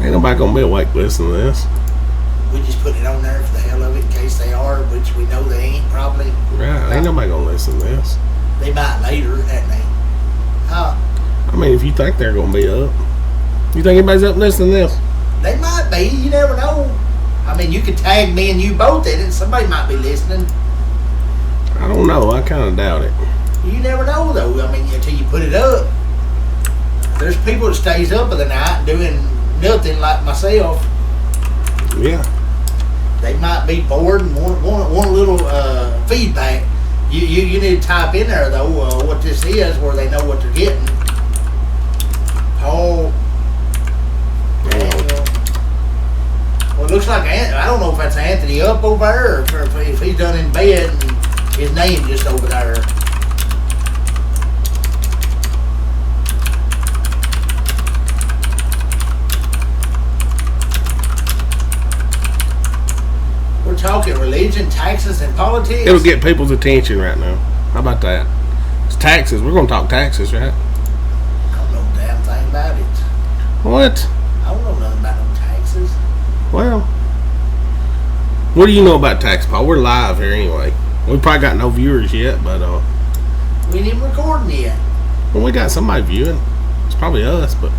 Ain't nobody gonna be awake listening to this. We just put it on there for the hell of it in case they are, which we know they ain't probably. Right, ain't nobody gonna listen to this. They might later, that name. Huh? I mean, if you think they're gonna be up. You think anybody's up listening to this? They might be, you never know. I mean, you could tag me and you both in it, somebody might be listening. I don't know, I kinda doubt it. You never know though, I mean, until you put it up. There's people that stays up of the night doing nothing like myself. Yeah. They might be bored and want a little feedback. You need to type in there though what this is, where they know what they're getting. Paul. Well, it looks like I don't know if that's Anthony up over there, or if he's done in bed and his name just over there. We're talking religion, taxes, and politics. It'll get people's attention right now. How about that? It's taxes. We're gonna talk taxes, right? I don't know a damn thing about it. What? I don't know nothing about no taxes. Well, what do you know about tax, Paul? We're live here anyway. We probably got no viewers yet, but we ain't even recording yet. Well, we got somebody viewing. It's probably us, but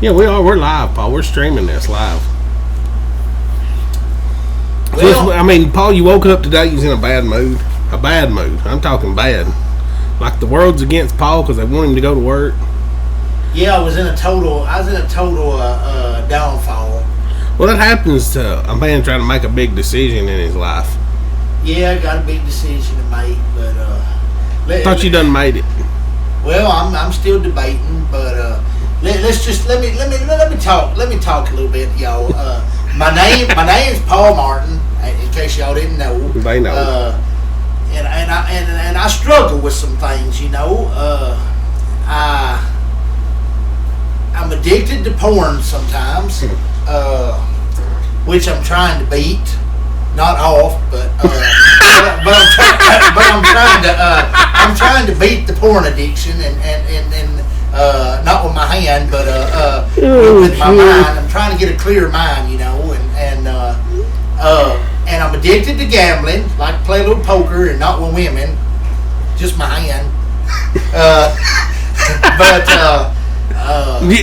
yeah, we are. We're live, Paul. We're streaming this live. Well, I mean, Paul, you woke up today. You was in a bad mood. A bad mood. I'm talking bad. Like the world's against Paul because they want him to go to work. Yeah, I was in a total downfall. Well, that happens to a man trying to make a big decision in his life. Yeah, I got a big decision to make, but I thought you done made it. Well, I'm still debating, but let me talk a little bit, y'all. My name's Paul Martin. In case y'all didn't know, They know. And I struggle with some things, you know. I'm addicted to porn sometimes, which I'm trying to beat, not off, but I'm trying to beat the porn addiction and not with my hand, but with my mind. I'm trying to get a clear mind, you know, and I'm addicted to gambling, like to play a little poker and not with women, just my hand.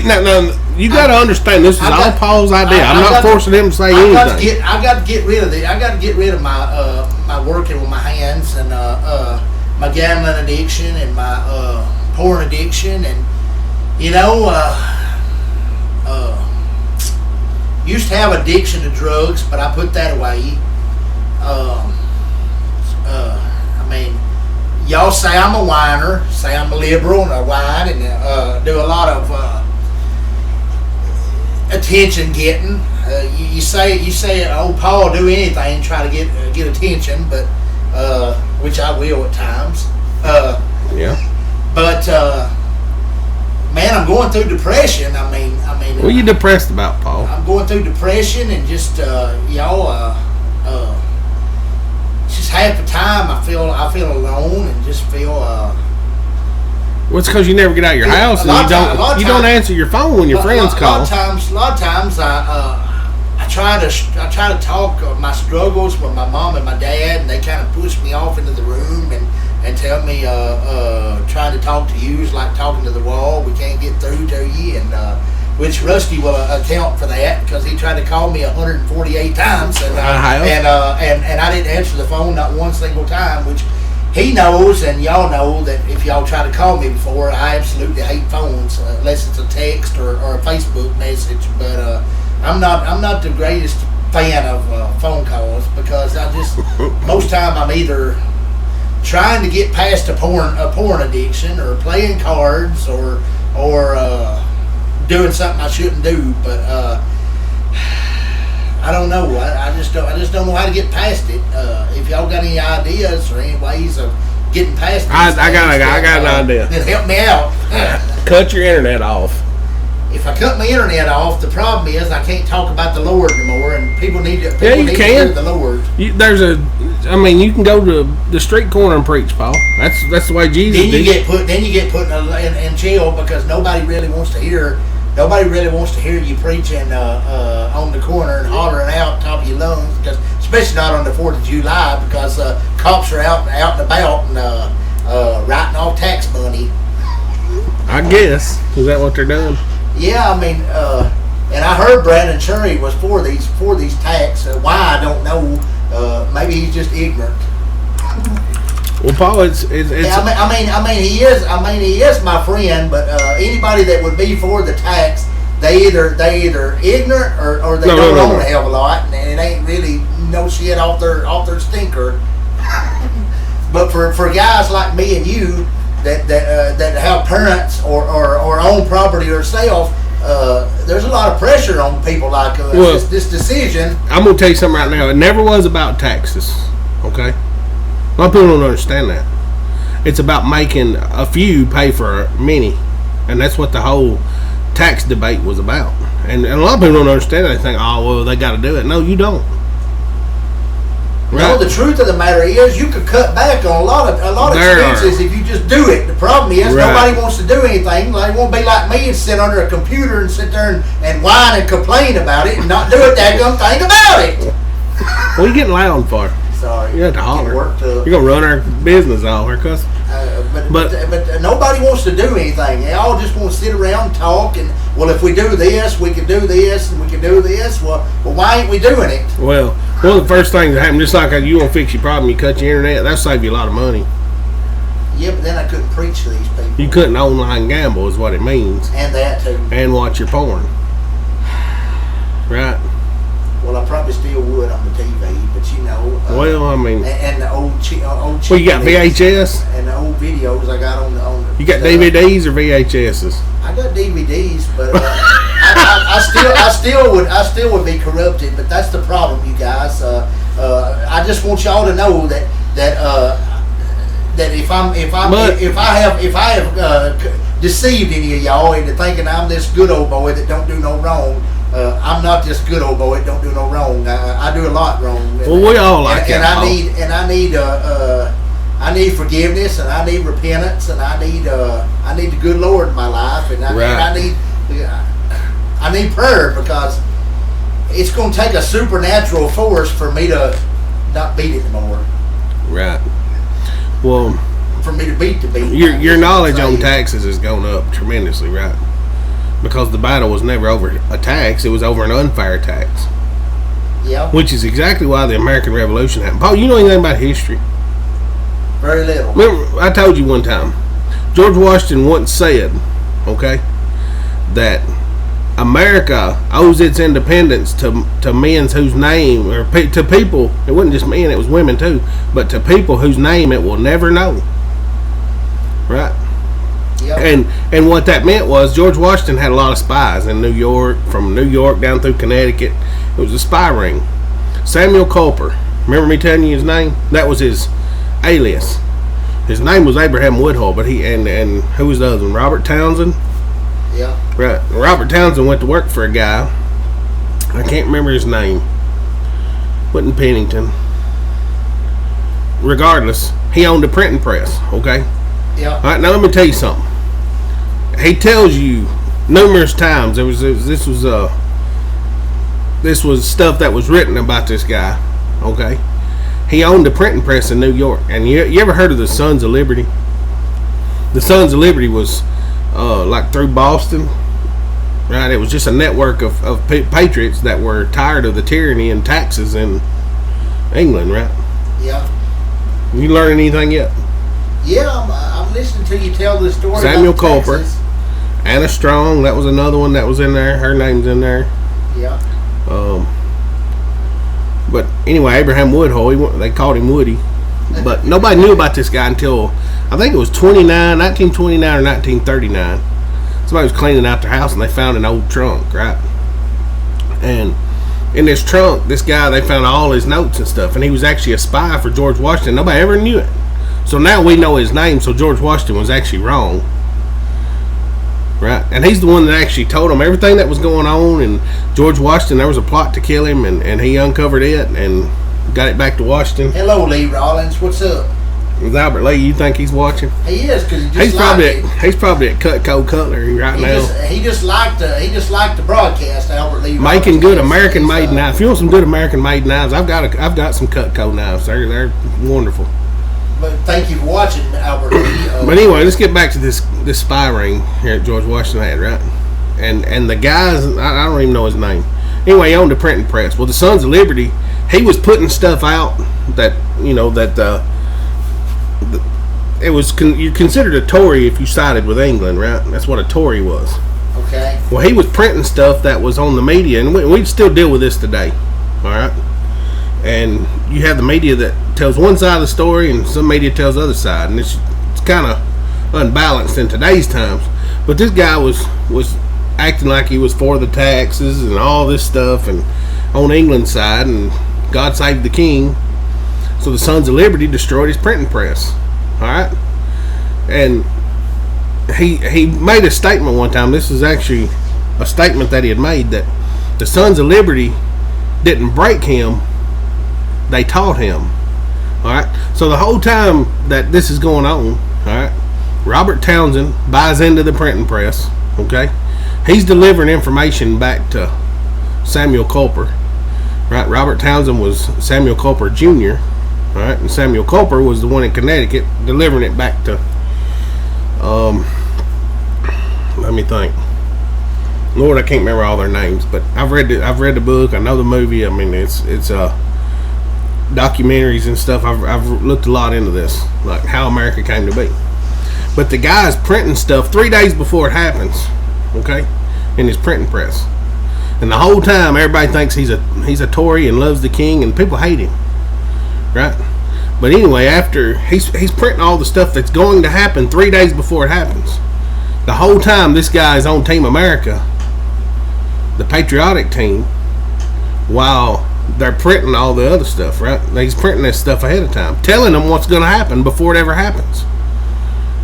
Now, you got to understand, this is all Paul's idea. I'm not forcing him to say anything. I got to get rid of I got to get rid of my my working with my hands and my gambling addiction and my porn addiction, and you know, used to have addiction to drugs, but I put that away. I mean, y'all say I'm a whiner, say I'm a liberal, and I whine and do a lot of attention getting. You say, oh, Paul, do anything, try to get attention, but which I will at times. Yeah. But man, I'm going through depression. I mean. What are you depressed about, Paul? I'm going through depression and just just half the time I feel alone and just feel. Well, it's because you never get out of your house and you don't answer your phone when your friends call. A lot of times I try to talk my struggles with my mom and my dad, and they kind of push me off into the room and tell me trying to talk to you is like talking to the wall. We can't get through to you, and which Rusty will account for that because he tried to call me 148 times, and I didn't answer the phone not one single time, which he knows, and y'all know that if y'all try to call me before, I absolutely hate phones unless it's a text or a Facebook message. But I'm not the greatest fan of phone calls because I just most time I'm either trying to get past a porn addiction or playing cards or doing something I shouldn't do. But I don't know. I just don't know how to get past it. If y'all got any ideas or any ways of getting past it, I got an idea. Then help me out. Cut your internet off. If I cut my internet off, the problem is I can't talk about the Lord anymore, and people need to hear the Lord. You can go to the street corner and preach, Paul. That's the way Jesus did. Then you get put in jail because nobody really wants to hear nobody really wants to hear you preaching on the corner and hollering out top of your lungs, because especially not on the 4th of July, because cops are out and about and writing off tax money. I guess. Is that what they're doing? Yeah, I mean, and I heard Brandon Cherry was for these tax. Why, I don't know. Maybe he's just ignorant. Well, Paul, it's Yeah, he is my friend, but anybody that would be for the tax, they either ignorant or they don't own a hell of a lot, and it ain't really no shit off their stinker. But for guys like me and you that have parents or own property yourself, there's a lot of pressure on people like us. Well, this decision. I'm gonna tell you something right now. It never was about taxes. Okay. A lot of people don't understand that. It's about making a few pay for many. And that's what the whole tax debate was about. And a lot of people don't understand that. They think, oh, well, they got to do it. No, you don't. Right? No, the truth of the matter is you could cut back on a lot of expenses if you just do it. The problem is nobody wants to do anything. They won't be like me and sit under a computer and sit there and whine and complain about it and not do a daggum thing about it. What are you getting loud for? Sorry. You have to holler. You're going to run our business off our cuss. But nobody wants to do anything. They all just want to sit around and talk. And, well, if we do this, we can do this, and we can do this. Well, why ain't we doing it? Well, one of the first things that happen, just like you want to fix your problem, you cut your internet, that'll save you a lot of money. Yeah, but then I couldn't preach to these people. You couldn't online gamble is what it means. And that, too. And watch your porn. Right. Well, I probably still would on the TV, but you know. Well, I mean. And the old well, you got VHS? And the old videos I got on the. You got DVDs or VHSs? I got DVDs, but I still would be corrupted. But that's the problem, you guys. I just want y'all to know that if I have deceived any of y'all into thinking I'm this good old boy that don't do no wrong. I'm not this good old boy that don't do no wrong. I do a lot wrong. Well, we all like and I need forgiveness, and I need repentance, and I need the good Lord in my life, and I need prayer, because it's going to take a supernatural force for me to not beat it anymore. Right. Well, for me to beat the beat. Your knowledge on taxes has gone up tremendously, right? Because the battle was never over a tax, it was over an unfair tax. Yeah. Which is exactly why the American Revolution happened. Paul, you know anything about history? Very little. Remember, I told you one time, George Washington once said, okay, that America owes its independence to men whose name, or to people, it wasn't just men, it was women too, but to people whose name it will never know. Right? Yep. And what that meant was George Washington had a lot of spies in New York, from New York down through Connecticut. It was a spy ring. Samuel Culper, remember me telling you his name? That was his alias. His name was Abraham Woodhull, but and who was the other one? Robert Townsend? Yeah. Right. Robert Townsend went to work for a guy. I can't remember his name. Wasn't Pennington. Regardless, he owned a printing press, okay? Yeah. All right, now let me tell you something. He tells you numerous times this was stuff that was written about this guy. Okay, he owned a printing press in New York, and you ever heard of the Sons of Liberty? The Sons of Liberty was like through Boston, right? It was just a network of patriots that were tired of the tyranny and taxes in England, right? Yeah. You learn anything yet? Yeah, I'm listening to you tell the story. Samuel about Culper, Texas. Anna Strong, that was another one that was in there. Her name's in there. Yeah. But anyway, Abraham Woodhull, they called him Woody. But nobody knew about this guy until, I think it was 1929 or 1939. Somebody was cleaning out their house and they found an old trunk, right? And in this trunk, this guy, they found all his notes and stuff. And he was actually a spy for George Washington. Nobody ever knew it. So now we know his name, so George Washington was actually wrong. Right? And he's the one that actually told him everything that was going on, and George Washington, there was a plot to kill him, and he uncovered it and got it back to Washington. Hello, Lee Rollins. What's up? With Albert Lee, you think he's watching? He is, because He's probably at Cutco Cutlery right now. He just liked the broadcast. Albert Lee making good American-made knives. If you want some good American-made knives, I've got some Cutco knives. They're wonderful. But thank you for watching, Albert Lee. But anyway, let's get back to this spy ring here at George Washington had, right? And the guys, I don't even know his name. Anyway, he owned a printing press. Well, the Sons of Liberty, he was putting stuff out that it was you considered a Tory if you sided with England, right? That's what a Tory was. Okay. Well, he was printing stuff that was on the media, and we still deal with this today. All right. And you have the media that tells one side of the story, and some media tells the other side, and it's kind of unbalanced in today's times. But this guy was acting like he was for the taxes and all this stuff, and on England's side, and God save the king. So the Sons of Liberty destroyed his printing press. All right, and he made a statement one time. This is actually a statement that he had made, that the Sons of Liberty didn't break him, they taught him. All right, so the whole time that this is going on, all right, Robert Townsend buys into the printing press. Okay, he's delivering information back to Samuel Culper. Right, Robert Townsend was Samuel Culper Jr. All right, and Samuel Culper was the one in Connecticut delivering it back to. Let me think. Lord, I can't remember all their names, but I've read the book. I know the movie. I mean, it's documentaries and stuff. I've looked a lot into this, like how America came to be. But the guy's printing stuff 3 days before it happens. Okay, in his printing press, and the whole time everybody thinks he's a Tory and loves the king, and people hate him. Right, but anyway, after he's printing all the stuff that's going to happen 3 days before it happens, the whole time this guy is on Team America, the patriotic team, while they're printing all the other stuff. Right, he's printing this stuff ahead of time, telling them what's going to happen before it ever happens.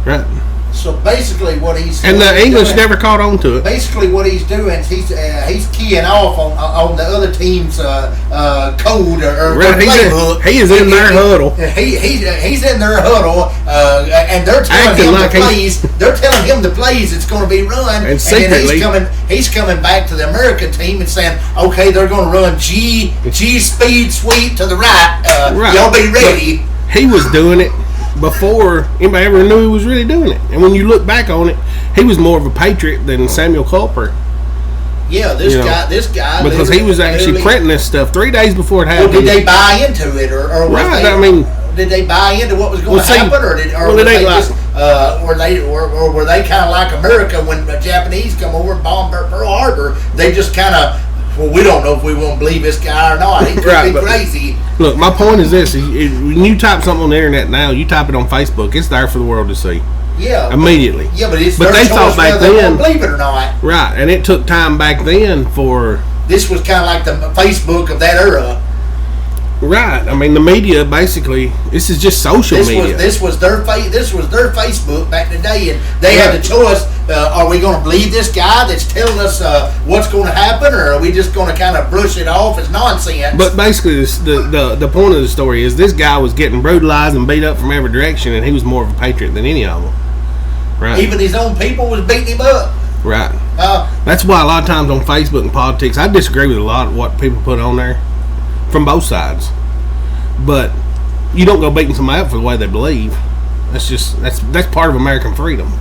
Right. So basically, what he's and the English never caught on to it. Basically, what he's doing is he's keying off on the other team's code or right, playbook. He is in their huddle. He's in their huddle, and they're telling him the plays. They're telling him the plays it's going to be run, and secretly, then he's coming back to the American team and saying, "Okay, they're going to run G speed sweep to the right. Right. Y'all be ready." But he was doing it before anybody ever knew he was really doing it. And when you look back on it, he was more of a patriot than Samuel Culper. Yeah, this guy. Because he was actually printing this stuff 3 days before it happened. Well, did they buy into it, or right? Did they buy into what was going to happen, or were they kind of like America when the Japanese come over and bombed Pearl Harbor? They just kind of, well, we don't know if we won't believe this guy or not. He could be crazy. Look, my point is this: when you type something on the internet now, you type it on Facebook, it's there for the world to see. Yeah, immediately. But it's but their they thought back then, then, believe it or not. Right, and it took time back then for. This was kind of like the Facebook of that era. Right. I mean, the media basically. This is just social media. This was their Facebook back in the day, and they had the choice: are we going to believe this guy that's telling us what's going to happen, or are we just going to kind of brush it off as nonsense? But basically, the point of the story is this guy was getting brutalized and beat up from every direction, and he was more of a patriot than any of them. Right. Even his own people was beating him up. Right. That's why a lot of times on Facebook and politics, I disagree with a lot of what people put on there. From both sides, but you don't go beating somebody up for the way they believe. That's part of American freedom,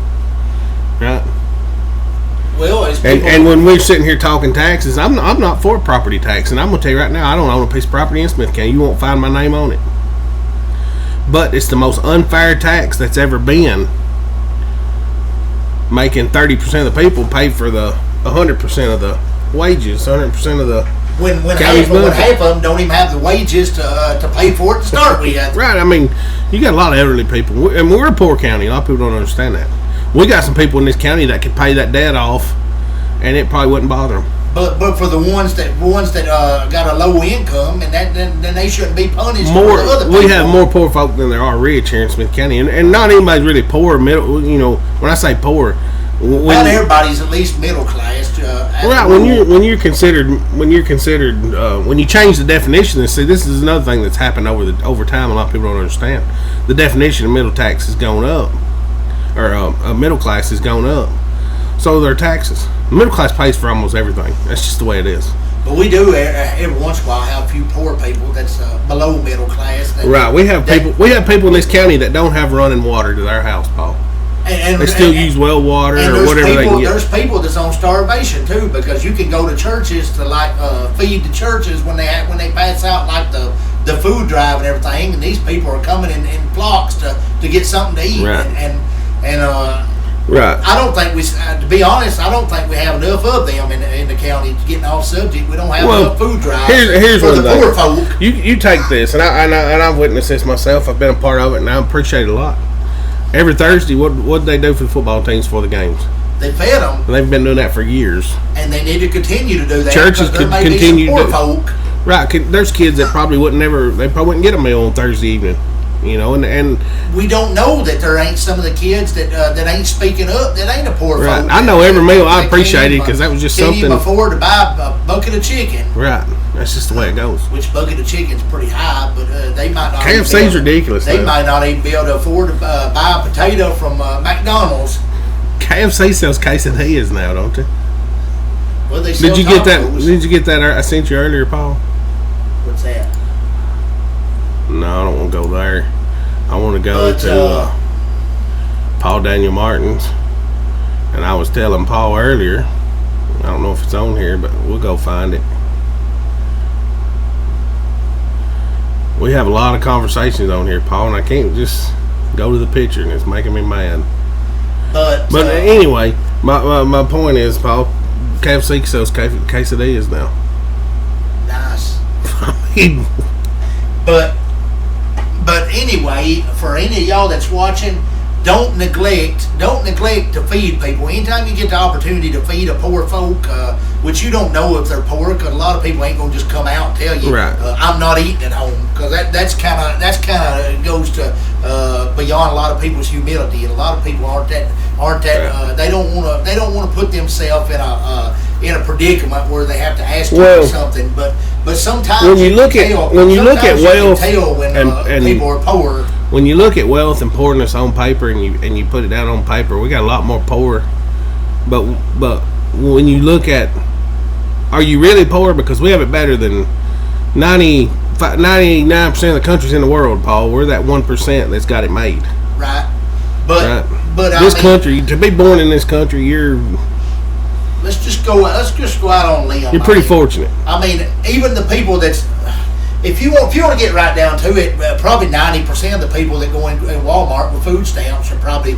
right? Well, and when we're sitting here talking taxes, I'm not for property tax, and I'm gonna tell you right now, I don't own a piece of property in Smith County. You won't find my name on it, but it's the most unfair tax that's ever been. Making 30% of the people pay for the 100% of the wages, 100% of the. When half of them don't even have the wages to pay for it to start with. Right. I mean, you got a lot of elderly people, and we're a poor county. A lot of people don't understand that. We got some people in this county that could pay that debt off, and it probably wouldn't bother them. But for the ones that got a low income, and then they shouldn't be punished. More, for other people. We have more poor folk than there are rich here in Smith County, and not anybody's really poor. Middle, when I say poor, Not everybody's at least middle class. Right. When you change the definition, and see, this is another thing that's happened over time. A lot of people don't understand. The definition of middle tax has gone up, or middle class has gone up. So their taxes. The middle class pays for almost everything. That's just the way it is. But we do every once in a while have a few poor people that's below middle class. Right. We have people in this county that don't have running water to their house, Paul. And they still use well water or whatever they can get. There's people that's on starvation too, because you can go to churches to feed the churches when they pass out like the food drive and everything, and these people are coming in flocks to get something to eat. Right. Right. I don't think to be honest, I don't think we have enough of them in the county. Getting off subject, we don't have enough food drives here's for the thing. poor folk. You take this, and I've witnessed this myself. I've been a part of it, and I appreciate it a lot. Every Thursday, what do they do for the football teams for the games? They fed them. And they've been doing that for years. And they need to continue to do that. Churches could continue to folk. Right. There's kids that probably wouldn't get a meal on Thursday evening. You know, and we don't know that there ain't some of the kids that ain't speaking up, that ain't a poor right. folk. I know every meal I appreciate it because that was just something. Can't even afford to buy a bucket of chicken. Right. That's just the way it goes. Which bucket of chicken's pretty high, but they might not. KFC's ridiculous. They might not even be able to afford to buy a potato from McDonald's. KFC sells quesadillas now, don't they? Well, they sell Did you get that? I sent you earlier, Paul. What's that? No, I don't want to go there. I want to go to Paul Daniel Martin's. And I was telling Paul earlier, I don't know if it's on here, but we'll go find it. We have a lot of conversations on here, Paul, and I can't just go to the picture, and it's making me mad. But anyway, my point is, Paul, KFC sells quesadillas now. Nice. But anyway, for any of y'all that's watching, don't neglect to feed people. Anytime you get the opportunity to feed a poor folk, which you don't know if they're poor, because a lot of people ain't gonna just come out and tell you, right. I'm not eating at home, because that's kind of goes to beyond a lot of people's humility, and a lot of people aren't that right. They don't want to put themselves in a predicament where they have to ask you for something, but sometimes when you look at wealth and people are poor. When you look at wealth and poorness on paper, and you put it down on paper, we got a lot more poor. But when you look at, are you really poor? Because we have it better than 99% of the countries in the world, Paul. We're that 1% that's got it made. Right. But country, to be born in this country, let's just go out on a limb. You're pretty fortunate. I mean, even the people that's, if you want to get right down to it, probably 90% of the people that go in Walmart with food stamps are probably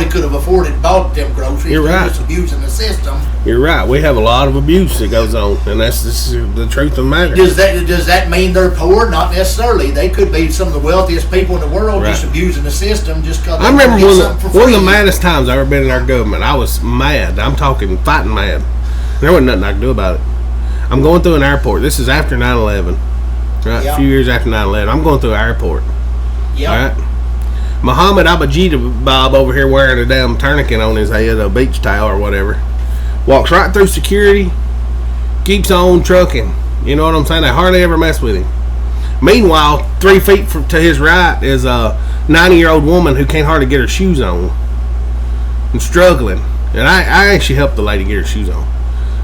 could have bought them groceries. You're right. Just abusing the system. You're right. We have a lot of abuse that goes on, and this is the truth of the matter. Does that mean they're poor? Not necessarily. They could be some of the wealthiest people in the world, right. Just abusing the system just because. I remember one of the maddest times I've ever been in our government. I was mad. I'm talking fighting mad. There wasn't nothing I could do about it. I'm going through an airport. This is after 9/11. Right, yep. A few years after 9/11, I'm going through an airport. Yeah. Right. Muhammad Abajita Bob over here wearing a damn tourniquet on his head, a beach towel or whatever, walks right through security, keeps on trucking. You know what I'm saying? They hardly ever mess with him. Meanwhile, 3 feet to his right is a 90-year-old woman who can't hardly get her shoes on and struggling. And I actually helped the lady get her shoes on,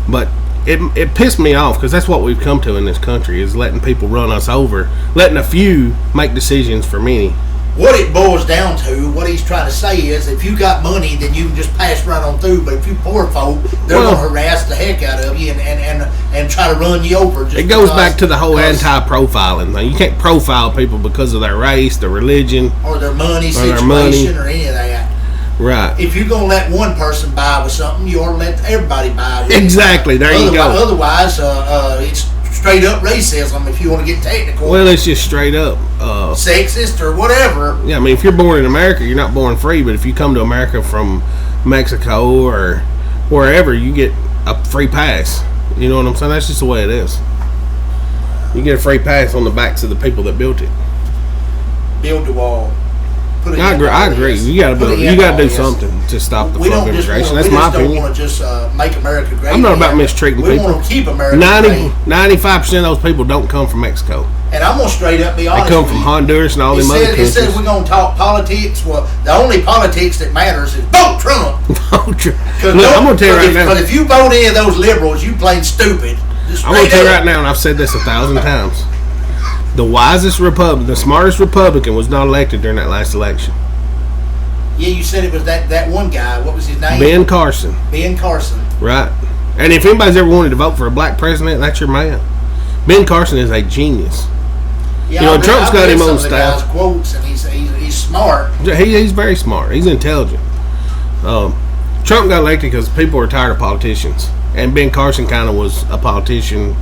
but. It pissed me off because that's what we've come to in this country, is letting people run us over, letting a few make decisions for many. What it boils down to, what he's trying to say is, if you got money, then you can just pass right on through. But if you poor folk, they're going to harass the heck out of you and try to run you over. Just it goes back to the whole anti-profiling thing. You can't profile people because of their race, their religion, or their money situation, or any of that. Right. If you're going to let one person buy with something, you ought to let everybody buy with it. Exactly. There you go. Otherwise, it's straight up racism, if you want to get technical. Well, it's just straight up sexist or whatever. Yeah, I mean, if you're born in America, you're not born free. But if you come to America from Mexico or wherever, you get a free pass. You know what I'm saying? That's just the way it is. You get a free pass on the backs of the people that built it. Build the wall. put it. I agree. You got to do something to stop the flow of immigration. That's my opinion. We don't want to just make America great. I'm not about mistreating people. We want to keep America 95% of those people don't come from Mexico. And I'm gonna straight up be honest. They come from Honduras and all them other countries. It says we're gonna talk politics. Well, the only politics that matters is vote Trump. Vote Trump. Look, I'm gonna tell you right now. Because if you vote any of those liberals, you plain stupid. I'm gonna tell you right now, and I've said this 1,000 times. The wisest Republican, the smartest Republican, was not elected during that last election. Yeah, you said it was that one guy. What was his name? Ben Carson. Ben Carson. Right. And if anybody's ever wanted to vote for a black president, that's your man. Ben Carson is a genius. Yeah, Trump's got him on staff. Quotes, and he's smart. He's very smart. He's intelligent. Trump got elected because people were tired of politicians, and Ben Carson kind of was a politician.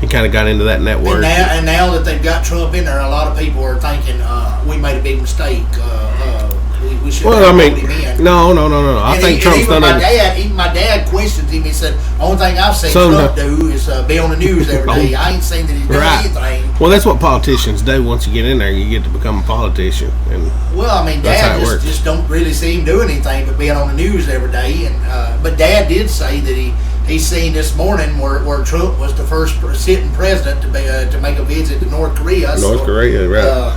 He kind of got into that network. And now that they've got Trump in there, a lot of people are thinking we made a big mistake. We should have voted him in. No. I think Trump's done it. Even my dad questioned him. He said, "Only thing I've seen Trump do is be on the news every day. I ain't seen that he's done anything." Well, that's what politicians do. Once you get in there, you get to become a politician. Dad just don't really see him do anything but being on the news every day. And but Dad did say that he seen this morning where Trump was the first sitting president to make a visit to North Korea. North Korea, right?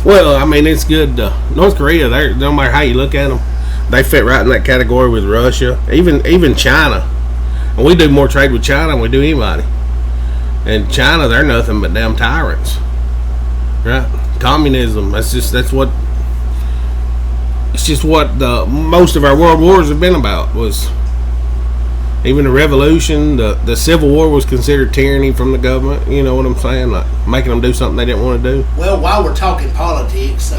Well, it's good. North Korea, no matter how you look at them, they fit right in that category with Russia, even China. And we do more trade with China than we do anybody. And China, they're nothing but damn tyrants, right? Communism. It's just what the most of our world wars have been about. Was even the revolution, the Civil War was considered tyranny from the government. You know what I'm saying? Like making them do something they didn't want to do. Well, while we're talking politics,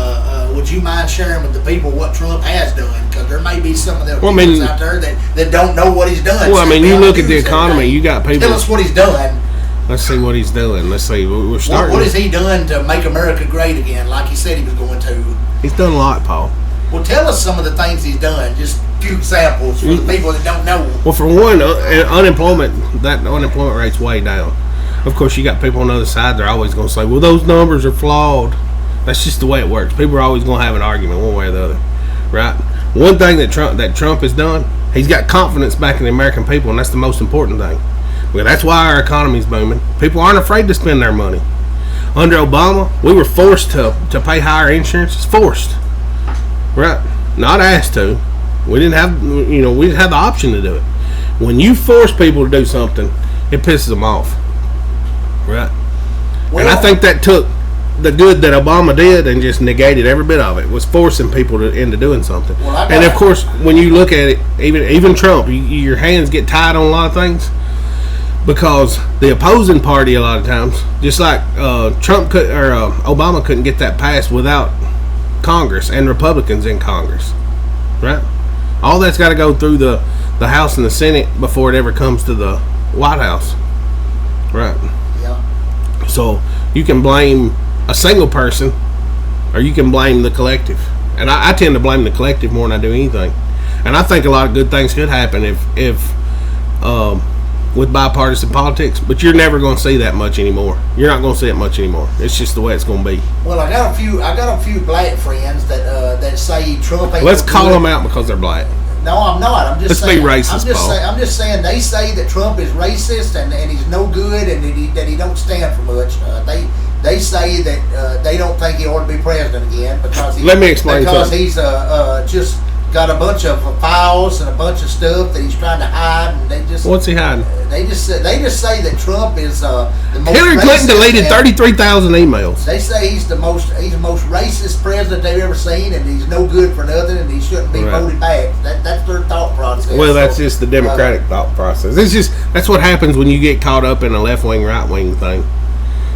would you mind sharing with the people what Trump has done? Because there may be some of the people out there that don't know what he's done. Well, you look at the economy. You got people. Tell us what he's done. Let's see what he's doing. Let's see. We're starting. What has he done to make America great again, like he said he was going to? He's done a lot, Paul. Well, tell us some of the things he's done. Just a few examples for the people that don't know. Well, for one, unemployment rate's way down. Of course, you got people on the other side. They're always going to say, "Well, those numbers are flawed." That's just the way it works. People are always going to have an argument one way or the other, right? One thing that Trump has done, he's got confidence back in the American people, and that's the most important thing. Well, that's why our economy's booming. People aren't afraid to spend their money. Under Obama, we were forced to pay higher insurance. It's forced. Right, not asked to. We didn't have the option to do it. When you force people to do something, it pisses them off. Right, and I think that took the good that Obama did and just negated every bit of it. Was forcing people into doing something. And of course, when you look at it, even Trump, your hands get tied on a lot of things because the opposing party a lot of times, just like Obama couldn't get that passed without Congress and Republicans in Congress, right? All that's got to go through the House and the Senate before it ever comes to the White House, right? Yeah. So you can blame a single person, or you can blame the collective, and I tend to blame the collective more than I do anything. And I think a lot of good things could happen if with bipartisan politics, but you're never going to see that much anymore. You're not going to see it much anymore. It's just the way it's going to be. Well, I got a few black friends that say Trump ain't. Let's call them out because they're black. No, I'm not. I'm just saying. Let's be racist, Paul. I'm just saying they say that Trump is racist and he's no good and that he don't stand for much. They say that they don't think he ought to be president again because let me explain because he's just got a bunch of files and a bunch of stuff that he's trying to hide, and they just what's he hiding? They just say that Trump is the most. Hillary Clinton deleted 33,000 emails. They say he's the most racist president they've ever seen, and he's no good for nothing, and he shouldn't be voted back. That's their thought process. Well, that's just the Democratic thought process. That's what happens when you get caught up in a left wing, right wing thing.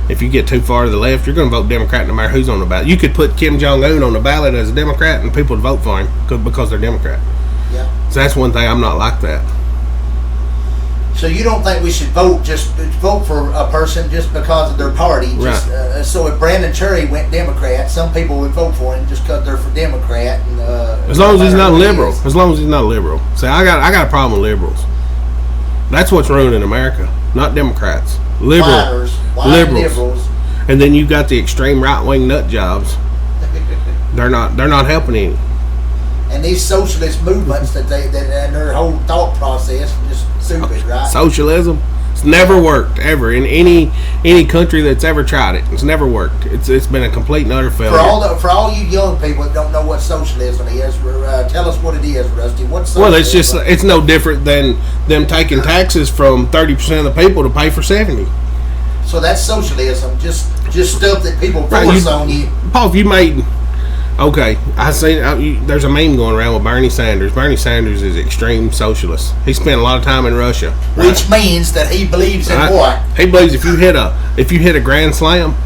If you get too far to the left, you're going to vote Democrat no matter who's on the ballot. You could put Kim Jong-un on the ballot as a Democrat and people would vote for him because they're Democrat. Yeah. So that's one thing. I'm not like that. So you don't think we should vote for a person just because of their party? Right. So if Brandon Cherry went Democrat, some people would vote for him just because they're for Democrat. And, as long as he's not liberal. As long as he's not liberal. See, I got a problem with liberals. That's what's ruining America, not Democrats. Liberals. And then And then you got the extreme right-wing nut jobs They're not helping any. And these socialist movements that and their whole thought process is just stupid, right? Socialism, it's never worked ever in any country that's ever tried it. It's never worked. It's been a complete and utter failure. For all you young people that don't know what socialism is, tell us what it is, Rusty. What's socialism? Well, it's no different than them taking taxes from 30% of the people to pay for 70%. So that's socialism, just stuff that people force on you. Paul, if you made... Okay, there's a meme going around with Bernie Sanders. Bernie Sanders is extreme socialist. He spent a lot of time in Russia, right? Which means that he believes in what? He believes if you hit a grand slam,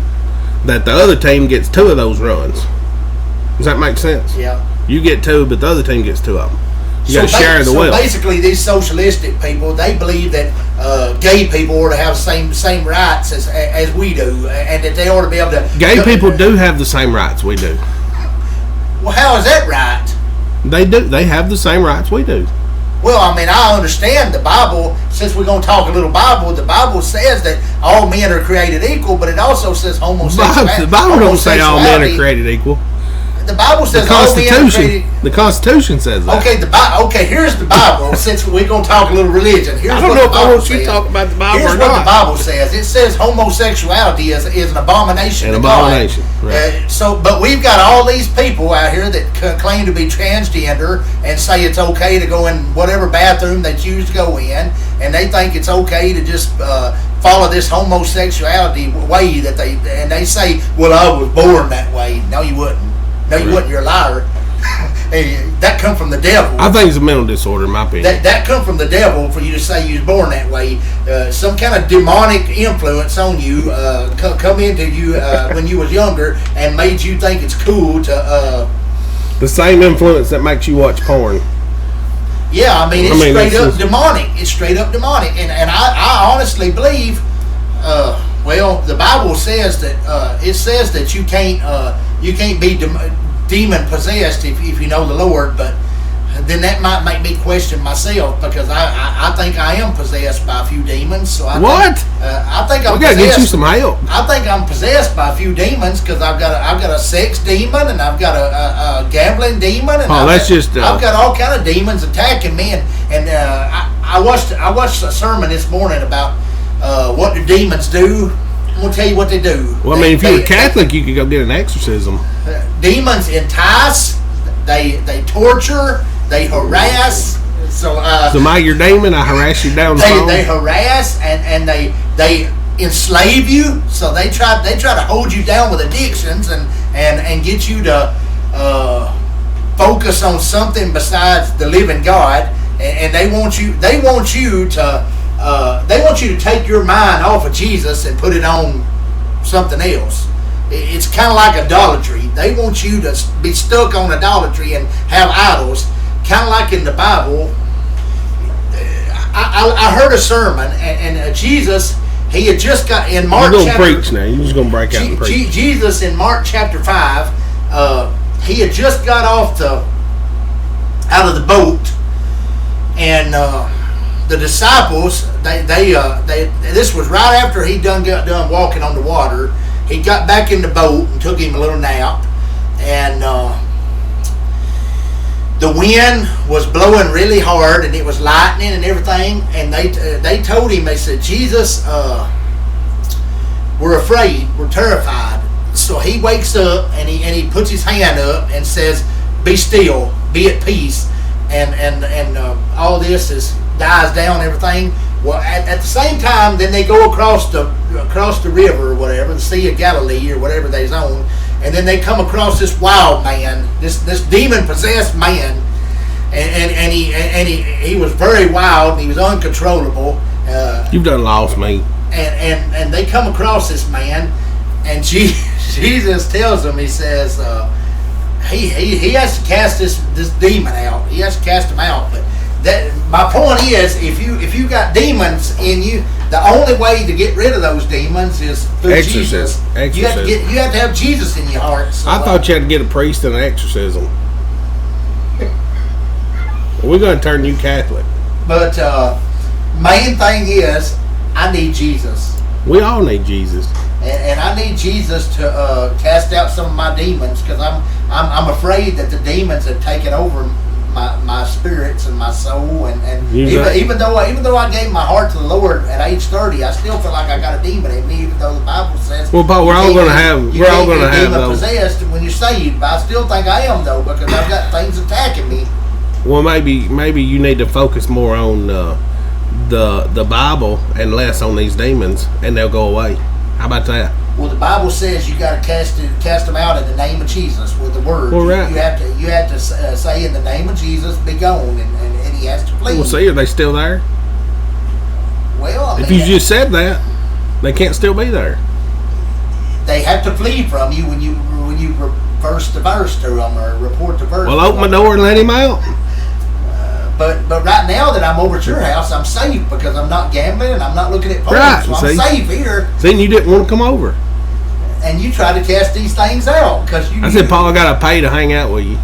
that the other team gets 2 of those runs. Does that make sense? Yeah. You get 2, but the other team gets 2 of them. You got to share the wealth. So basically, these socialistic people, they believe that gay people ought to have the same rights as we do, and that they ought to be able to. Gay people do have the same rights we do. Well, how is that right? They do. They have the same rights we do. Well, I mean, I understand the Bible. Since we're going to talk a little Bible, the Bible says that all men are created equal, but it also says homosexuality. The Bible don't say all men are created equal. The Bible says the Constitution says that. Okay, here's the Bible. Since we're going to talk a little religion, I don't know if I want you to talk about the Bible or not. Here's what the Bible says. It says homosexuality is an abomination. An abomination. Right. But we've got all these people out here that claim to be transgender and say it's okay to go in whatever bathroom they choose to go in, and they think it's okay to just follow this homosexuality way that they say, well, I was born that way. No, you wouldn't. No, you wouldn't. You're a liar. That come from the devil. I think it's a mental disorder, in my opinion. That come from the devil for you to say you was born that way. Some kind of demonic influence on you come into you when you was younger and made you think it's cool to. The same influence that makes you watch porn. Yeah, I mean, it's straight up demonic. It's straight up demonic, and I honestly believe. Well, the Bible says that it says that you can't be demon possessed if you know the Lord, but then that might make me question myself because I think I am possessed by a few demons. So I think I'm gotta get you some help. I think I'm possessed by a few demons because I've got a sex demon and I've got a gambling demon and I've got all kind of demons attacking me and I watched a sermon this morning about what do demons do. I'm going to tell you what they do. Well, if you're a Catholic, you could go get an exorcism. Demons entice, they torture, they harass. So your demon, I harass you down the phone. They harass and they enslave you. So they try to hold you down with addictions and get you to focus on something besides the living God. And they want you to take your mind off of Jesus and put it on something else. It's kind of like idolatry. They want you to be stuck on idolatry and have idols. Kind of like in the Bible. I heard a sermon and Jesus, he had just got in Mark. You're going to preach now. You're just going to break out and preach. Jesus in Mark chapter 5, he had just got out of the boat, and the disciples, they this was right after he got done walking on the water. He got back in the boat and took him a little nap, and the wind was blowing really hard, and it was lightning and everything. And they told him, they said, Jesus, we're afraid, we're terrified. So he wakes up and he puts his hand up and says, "Be still, be at peace," and all this dies down, everything. Well, at the same time, then they go across the river or whatever, the Sea of Galilee or whatever they's on, and then they come across this wild man, this demon possessed man, and he was very wild and he was uncontrollable. You've done lost me. And they come across this man, and Jesus tells them, he says, he has to cast this demon out. He has to cast him out, but. My point is, if you got demons in you, the only way to get rid of those demons is through Jesus. Exorcism. You have to have Jesus in your heart. So, I thought you had to get a priest and an exorcism. We're going to turn you Catholic. But main thing is, I need Jesus. We all need Jesus. And I need Jesus to cast out some of my demons because I'm afraid that the demons have taken over my spirits and my soul, and even though I gave my heart to the Lord at age 30, I still feel like I got a demon in me, even though the Bible says. Well, Paul, we're all going to have demon possessed when you're saved, but I still think I am though, because I've got things attacking me. Well, maybe you need to focus more on the Bible and less on these demons, and they'll go away. How about that? Well, the Bible says you got to cast them out in the name of Jesus with the word. Well, right. You have to say in the name of Jesus, be gone, and he has to flee. Well, see, are they still there? Well, if you just said that, they can't still be there. They have to flee from you when you reverse the verse to them or report the verse. Well, open my door and let him out. But right now that I'm over at your house, I'm safe because I'm not gambling and I'm not looking at porn. Right, so I'm safe here. See, you didn't want to come over. And you try to cast these things out because you. I said, Paul, I got to pay to hang out with you.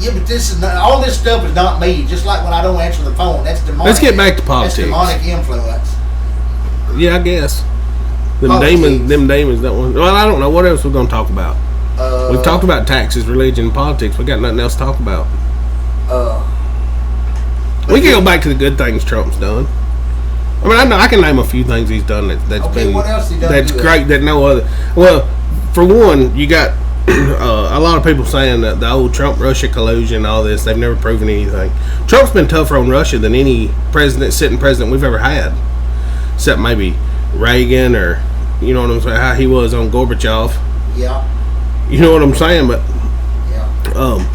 Yeah, but this is not, all this stuff is not me. Just like when I don't answer the phone, that's demonic. Let's get back to politics. That's demonic influence. Yeah, I guess. Them demons don't want. Well, I don't know what else we're going to talk about. We've talked about taxes, religion, and politics. We got nothing else to talk about. We can go back to the good things Trump's done. I mean, I can name a few things he's done that's been. What else he done that's good? Great that no other. Well, for one, you got a lot of people saying that the old Trump-Russia collusion and all this, they've never proven anything. Trump's been tougher on Russia than any sitting president we've ever had, except maybe Reagan or, you know what I'm saying, how he was on Gorbachev. Yeah. You know what I'm saying, but yeah.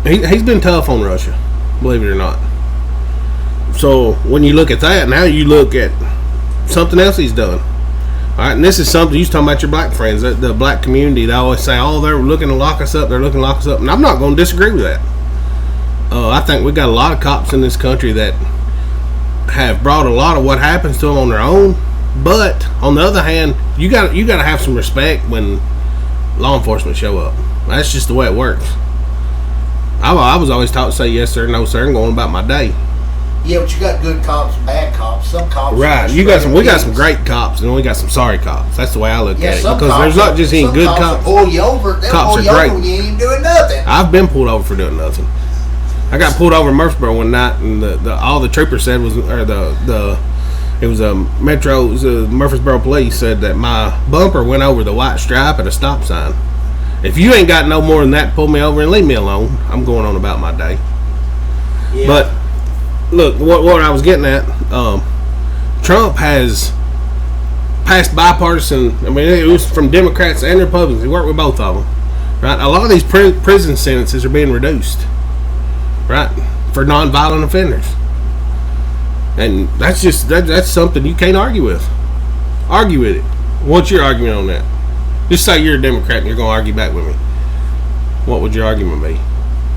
He's been tough on Russia, believe it or not. So when you look at that, now you look at something else he's done. All right, and this is something you was talking about your black friends, the black community. They always say, "Oh, they're looking to lock us up. They're looking to lock us up," and I'm not going to disagree with that. I think we got a lot of cops in this country that have brought a lot of what happens to them on their own. But on the other hand, you got to have some respect when law enforcement show up. That's just the way it works. I was always taught to say yes sir, no sir, and going about my day. Yeah, but you got good cops and bad cops. Some cops. Right. We got some great cops, and we got some sorry cops. That's the way I look at it. Because there's not just any good cops. Pull you over. Cops are great. When you ain't even doing nothing. I've been pulled over for doing nothing. I got pulled over in Murfreesboro one night, and all the trooper said was, or it was a Murfreesboro police said that my bumper went over the white stripe at a stop sign. If you ain't got no more than that, pull me over and leave me alone. I'm going on about my day. Yeah. But look, what I was getting at, Trump has passed bipartisan. I mean, it was from Democrats and Republicans. He worked with both of them, right? A lot of these prison sentences are being reduced, right, for nonviolent offenders, and that's something you can't argue with. Argue with it. What's your argument on that? Just say you're a Democrat and you're going to argue back with me. What would your argument be?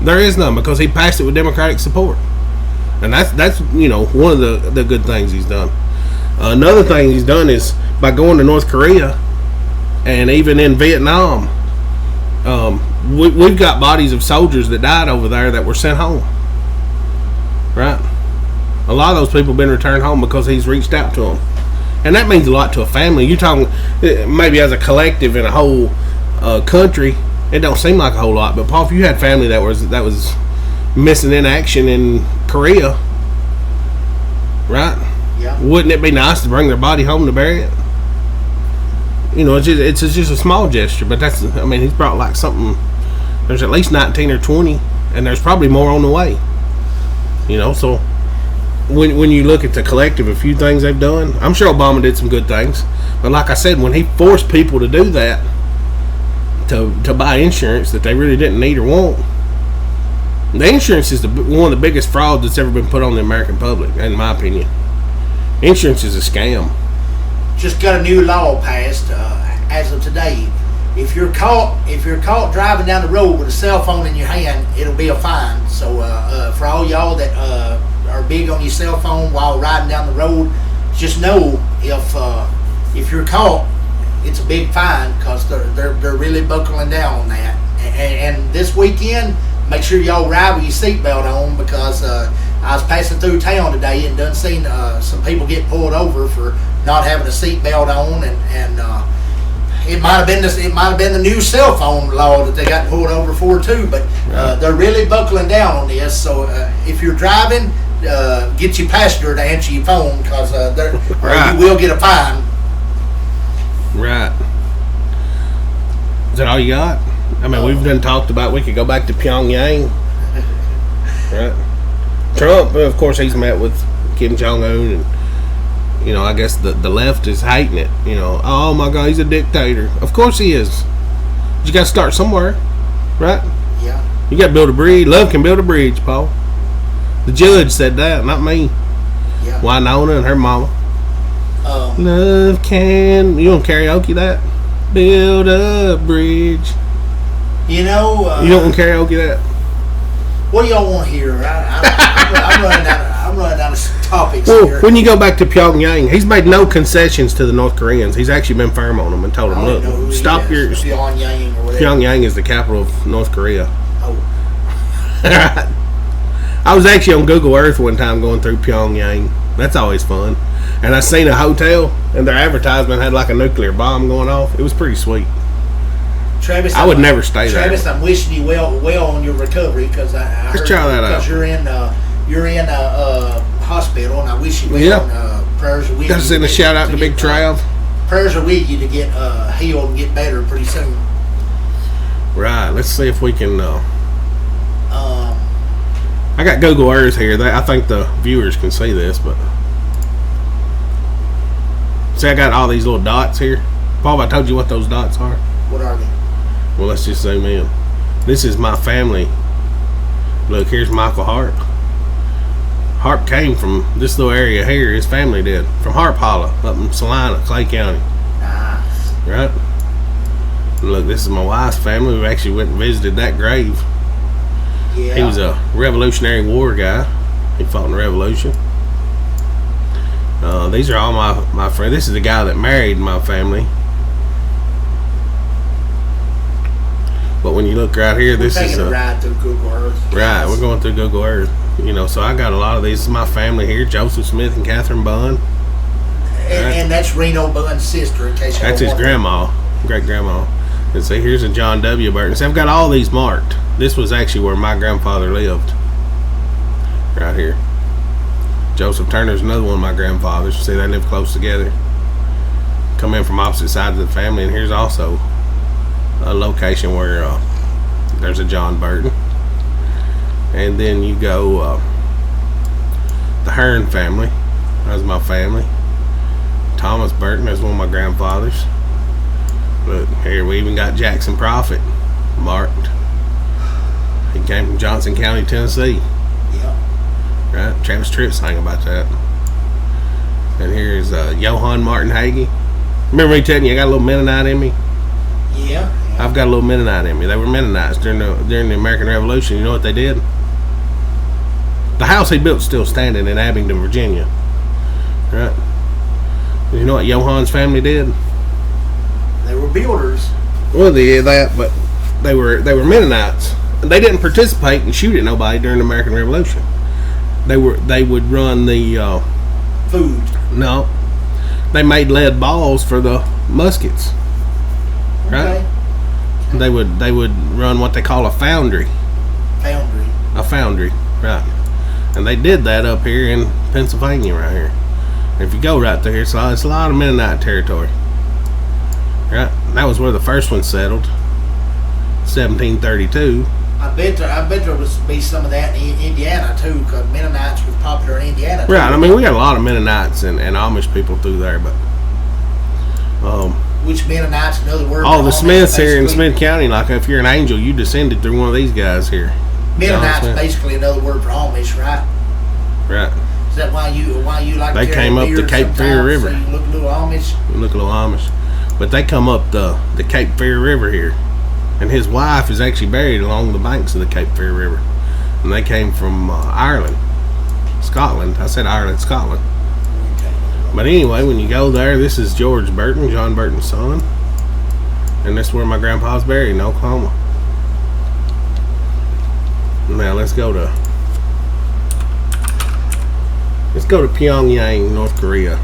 There is none, because he passed it with Democratic support. And that's one of the good things he's done. Another thing he's done is by going to North Korea and even in Vietnam, we've got bodies of soldiers that died over there that were sent home. Right? A lot of those people have been returned home because he's reached out to them. And that means a lot to a family. You're talking maybe as a collective in a whole country, it don't seem like a whole lot. But Paul, if you had family that was missing in action in Korea, right? Yeah. Wouldn't it be nice to bring their body home to bury it? It's just a small gesture, but he's brought like something. There's at least 19 or 20, and there's probably more on the way. So when you look at the collective, a few things they've done, I'm sure Obama did some good things, but like I said, when he forced people to do that, to buy insurance that they really didn't need or want. The insurance is one of the biggest frauds that's ever been put on the American public, in my opinion. Insurance is a scam. Just got a new law passed as of today. If you're caught driving down the road with a cell phone in your hand, it'll be a fine. So for all y'all that are big on your cell phone while riding down the road, just know if you're caught, it's a big fine, because they're really buckling down on that. And this weekend, make sure y'all ride with your seatbelt on, because I was passing through town today and done seen some people get pulled over for not having a seatbelt on, and It might have been this. It might have been the new cell phone law that they got pulled over for too. But they're really buckling down on this. So if you're driving, get your passenger to answer your phone because Right. you will get a fine. Right. Is that all you got? I mean, we've done talked about we could go back to Pyongyang. Right. Trump, of course, he's met with Kim Jong-un, and you know, I guess the left is hating it. You know, oh my God, he's a dictator. Of course he is. You got to start somewhere, right? Yeah. You got to build a bridge. Love can build a bridge, Paul. The judge said that, not me. Yeah. Winona and her mama. Love can. You don't karaoke that? Build a bridge. You know. You don't karaoke that? What do y'all want to hear? I'm running out of topics Well, here. when you go back to Pyongyang, he's made no concessions to the North Koreans. He's actually been firm on them and told them, I don't know who look, he stop is. your... Pyongyang or whatever. Pyongyang is the capital of North Korea. Oh. I was actually on Google Earth one time going through Pyongyang. That's always fun. And I seen a hotel, and their advertisement had like a nuclear bomb going off. It was pretty sweet. Travis, I would never stay there. Travis, I'm wishing you well on your recovery because I Let's heard try that out. because you're in a hospital, and I wish you well. Yeah. And, prayers are with you. Got to send a shout out to Big Trav. Prayers are with you to get healed and get better pretty soon. Right. Let's see if we can. I got Google Earth here. I think the viewers can see this, but see, I got all these little dots here. Paul, I told you what those dots are. What are they? Well, let's just zoom in. This is my family. Look, here's Michael Harp. Harp came from this little area here. His family did. From Harp Hollow, up in Salina, Clay County. Nice. Right? And look, this is my wife's family. We actually went and visited that grave. Yeah. He was a Revolutionary War guy. He fought in the Revolution. These are all my friends. This is the guy that married my family. But when you look right here, this is a ride through Google Earth. Right, we're going through Google Earth. You know, so I got a lot of these. This is my family here: Joseph Smith and Catherine Bunn. And that's Reno Bunn's sister, in case y'all That's his grandma, great grandma. And see, here's a John W. Burton. See, I've got all these marked. This was actually where my grandfather lived. Right here. Joseph Turner's another one of my grandfathers. See, they live close together. Come in from opposite sides of the family, and here's also a location where there's a John Burton. And then you go the Hearn family. That's my family. Thomas Burton, that's one of my grandfathers. Look, here we even got Jackson Prophet marked. He came from Johnson County, Tennessee. Yeah. Right? Travis Tripp sang about that. And here's Johann Martin Hagee. Remember me telling you I got a little Mennonite in me? Yeah. I've got a little Mennonite in me. They were Mennonites during the American Revolution. You know what they did? The house he built is still standing in Abingdon, Virginia. Right? You know what Johann's family did? They were builders. Well, they did that, but they were Mennonites. They didn't participate and shoot at nobody during the American Revolution. They would run the food. No, they made lead balls for the muskets. Right? Okay. They would run what they call a foundry. Foundry. A foundry, right? And they did that up here in Pennsylvania, right here. And if you go right there, it's a lot of Mennonite territory. Right? And that was where the first one settled. 1732. I bet there was be some of that in Indiana too, because Mennonites was popular in Indiana too. Right. I mean, we got a lot of Mennonites and Amish people through there, but which Mennonites, in other words, all the Amish, Smiths here in basically. Smith County, like if you're an angel, you descended through one of these guys here. Mennonites basically another word for Amish, right? Right. Is that why you like? They to came up the Cape Fear River. So you look a little Amish. You look a little Amish, but they come up the Cape Fear River here, and his wife is actually buried along the banks of the Cape Fear River, and they came from Ireland, Scotland. I said Ireland, Scotland. But anyway, when you go there, this is George Burton, John Burton's son, and that's where my grandpa's buried in Oklahoma. Now let's go to Pyongyang, North Korea.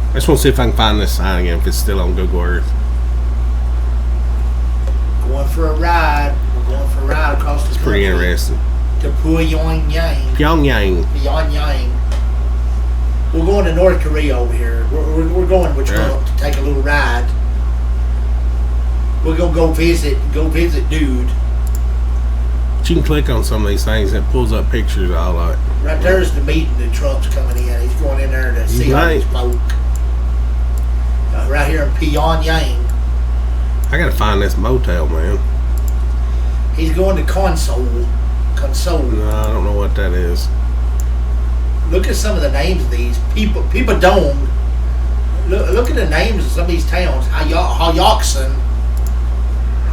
I just want to see if I can find this sign again, if it's still on Google Earth. Going for a ride. We're going for a ride across the country. Pretty interesting. To Pyongyang. Pyongyang. We're going to North Korea over here. We're going with Trump to take a little ride. We're gonna go visit dude. But you can click on some of these things and it pulls up pictures all like. Right there's the meeting that Trump's coming in. He's going in there to see all these folk. Right here in Pyongyang. I gotta find this motel, man. He's going to Console. No, I don't know what that is. Look at some of the names of these people. People don't. Look at the names of some of these towns. Hayoksen.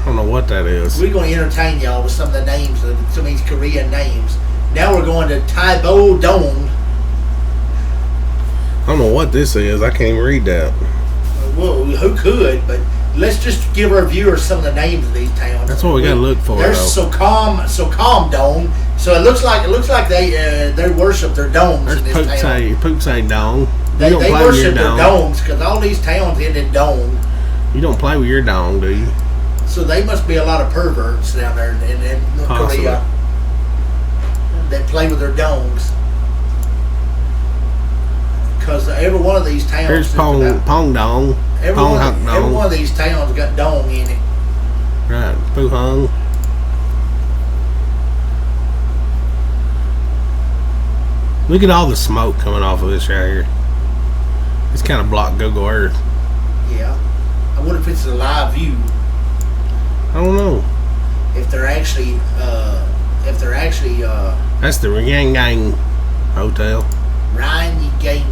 I don't know what that is. We're going to entertain y'all with some of the names of some of these Korean names. Now we're going to Taibo Dong. I don't know what this is. I can't even read that. Well, who could? But let's just give our viewers some of the names of these towns. That's what we got to look for. There's Socom Dong. So it looks like they worship their domes. There's in this town. Pooksay Dong. They worship their domes because all these towns end in dong. You don't play with your dong, do you? So they must be a lot of perverts down there in North Korea that play with their dongs. Because every one of these towns. Here's Pong Dong. Every one of these towns got dong in it. Right, Poo Hung. Look at all the smoke coming off of this right here. It's kind of blocked Google Earth. Yeah. I wonder if it's a live view. I don't know. If they're actually, That's the Yang Gang Hotel. Ryan Gang.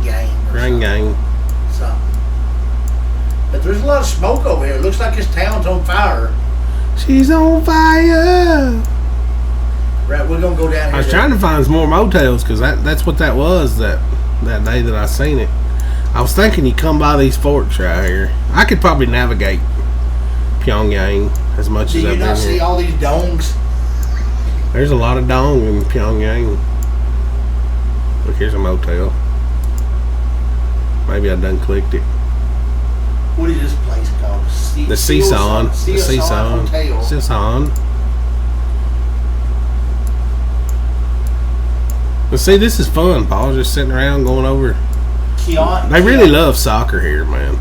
Ryan Gang. Something. But there's a lot of smoke over here. It looks like this town's on fire. She's on fire. Right, we're gonna go down here. I was trying to find some more motels because that's what that was that day that I seen it. I was thinking you come by these forks right here. I could probably navigate Pyongyang as much as I've been here. Do you not see all these dongs? There's a lot of dong in Pyongyang. Look, here's a motel. Maybe I done clicked it. What is this place called? The Seesaw. The Seesaw Hotel. Seesaw. But see, this is fun, Paul. Just sitting around going over. They really love soccer here, man.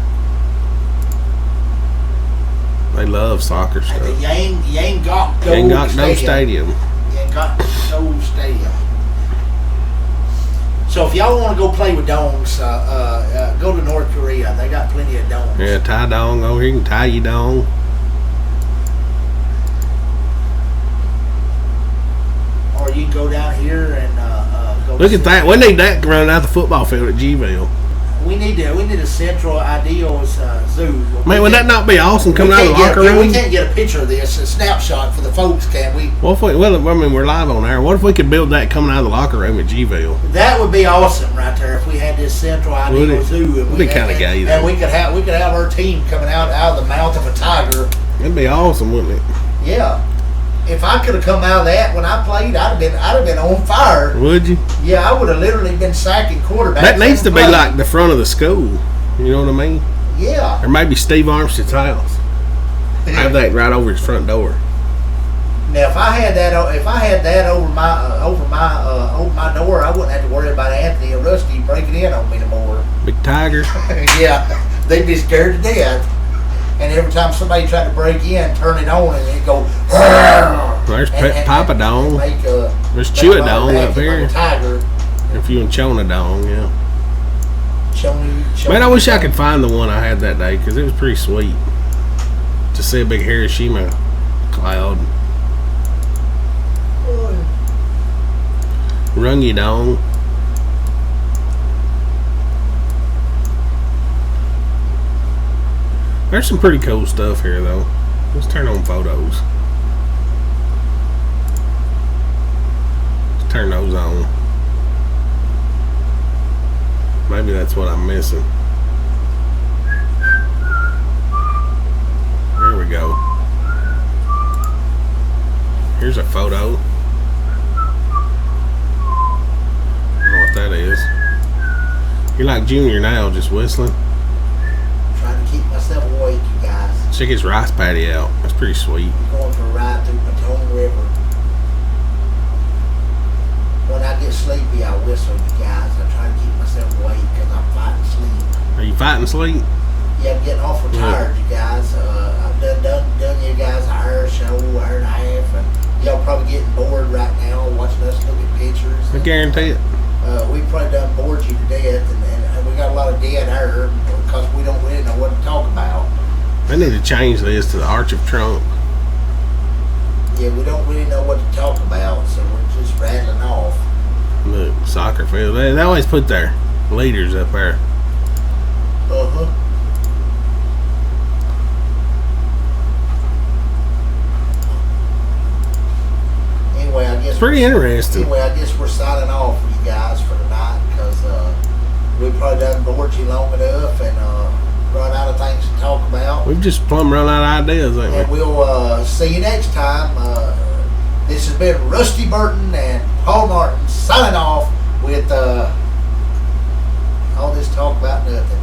They love soccer stuff. At the Yanggakdo Stadium. Yanggakdo Stadium. So if y'all want to go play with dongs, go to North Korea. They got plenty of dongs. Yeah, tie dong over here. You can tie your dong. Or you can go down here and go. Look at that. We need that running out the football field at G-Ville. We need a Central Ideals zoo. Man, would that not be awesome coming out of the locker room? We can't get a picture of this, a snapshot for the folks, can we? Well, we're live on air. What if we could build that coming out of the locker room at G-Ville? That would be awesome right there if we had this Central Ideals zoo. It'd be kind of gay, though. And we could have our team coming out of the mouth of a tiger. It'd be awesome, wouldn't it? Yeah. If I could have come out of that when I played, I'd have been on fire. Would you? Yeah, I would have literally been sacking quarterbacks. That needs to be like the front of the school. You know what I mean? Yeah. Or maybe Steve Armstead's house. Have that right over his front door. Now, if I had that over my door, I wouldn't have to worry about Anthony or Rusty breaking in on me no more. Big tiger. Yeah, they'd be scared to death. And every time somebody tried to break in, turn it on, and it'd go. There's Papa Dong. There's Chewa Dong up here. Tiger. If you and Chona Dong, yeah. Chona. Man, I wish I could find the one I had that day because it was pretty sweet to see a big Hiroshima cloud. Rungy Dong. There's some pretty cool stuff here, though. Let's turn on photos. Let's turn those on. Maybe that's what I'm missing. There we go. Here's a photo. I don't know what that is. You're like Junior now, just whistling. Trying to keep myself awake, you guys. Check his rice paddy out. That's pretty sweet. Going for a ride through Potomac River. When I get sleepy, I whistle, you guys. I try to keep myself awake because I'm fighting sleep. Are you fighting sleep? Yeah, I'm getting awful tired, you guys. I've done you guys an hour show, hour and a half, and y'all probably getting bored right now watching us look at pictures. I guarantee it. We probably done bored you to death, and we got a lot of dead air because we don't really know what to talk about. They need to change this to the Arch of Trump. Yeah, we don't really know what to talk about, so we're just rattling off. Look, soccer field. They always put their leaders up there. Uh-huh. Anyway, I guess It's pretty interesting. Anyway, I guess we're signing off for you guys for tonight because we probably done bored you long enough and run out of things to talk about. We've just plumb run out of ideas, ain't And we? we'll see you next time. This has been Rusty Burton and Paul Martin signing off with all this talk about nothing.